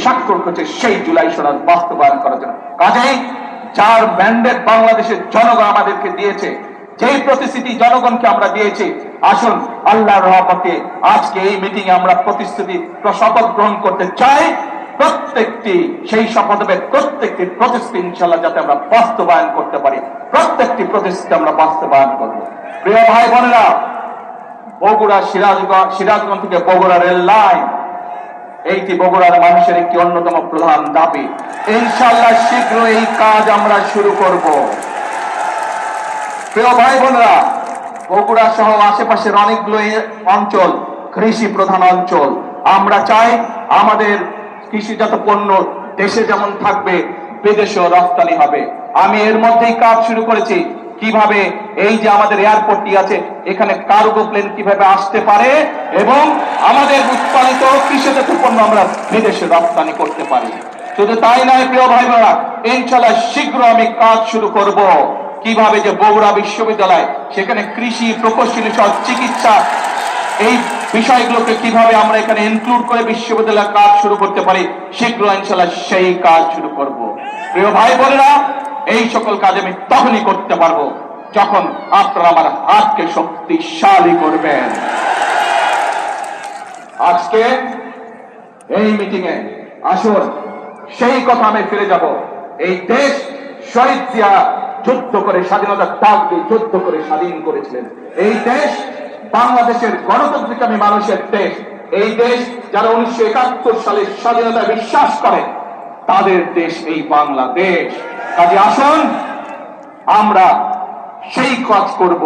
স্বাক্ষর করছে সেই জুলাই সনদ বাস্তবায়ন করার জন্য। কাজেই যার ম্যান্ডেট বাংলাদেশের জনগণ আমাদেরকে দিয়েছে, যেই প্রতিশ্রুতি জনগণকে আমরা দিয়েছি, আসুন আল্লাহর রহমতে আজকে এই মিটিং এ আমরা প্রতিশ্রুতি শপথ গ্রহণ করতে চাই। প্রত্যেকটি সেই শপথের প্রত্যেকটি প্রতিশ্রুতি ইনশাআল্লাহ যাতে আমরা বাস্তবায়ন করতে পারি, প্রত্যেকটি প্রতিশ্রুতি আমরা বাস্তবায়ন করব। প্রিয় ভাই বোনেরা, বগুড়া সিরাজগঞ্জ থেকে বগুড়া রেল লাইন, এইটি বগুড়ার মানুষের একটি অন্যতম প্রধান দাবি। ইনশাআল্লাহ শীঘ্র এই কাজ আমরা শুরু করব। প্রিয় ভাই বোনেরা, বগুড়া সহ আশেপাশের অনেকগুলো অঞ্চল কৃষি প্রধান অঞ্চল। আমরা চাই আমাদের কৃষিজাত পণ্য দেশে যেমন থাকবে, বিদেশেও রপ্তানি হবে। আমি এর মধ্যেই কাজ শুরু করেছি কিভাবে এই যে আমাদের এয়ারপোর্টটি আছে, এখানে কার্গো প্লেন কিভাবে আসতে পারে এবং আমাদের উৎপাদিত কৃষিজাত পণ্য আমরা বিদেশে রপ্তানি করতে পারি। শুধু তাই নয় প্রিয় ভাই বোনেরা, ইনশাআল্লাহ শীঘ্র আমি কাজ শুরু করব কিভাবে যে বগুড়া বিশ্ববিদ্যালয়, সেখানে কৃষি প্রকৌশলী সহ চিকিৎসা, এই বিষয়গুলোকে কিভাবে আমরা এখানে ইনক্লুড করে বিশ্ববিদ্যালয়ের কাজ শুরু করতে পারি। শীঘ্র ইনশাআল্লাহ সেই কাজ শুরু করব। প্রিয় ভাই বোনেরা, এই সকল কাজ আমি তখনই করতে পারবো যখন আপনারা আমার হাতকে শক্তিশালী করবেন। আজকে এই মিটিং এ আসুন সেই কথা আমি ফিরে যাব। এই দেশ শহীদ জিয়া যুদ্ধ করে স্বাধীনতার ডাক দিয়ে যুদ্ধ করে স্বাধীন করেছিলেন। এই দেশ বাংলাদেশের গণতান্ত্রিকামী মানুষের দেশ। এই দেশ যারা 1971 সালের স্বাধীনতায় বিশ্বাস করে, তাদের দেশ এই বাংলাদেশ। কাজে আসুন আমরা সেই কাজ করব।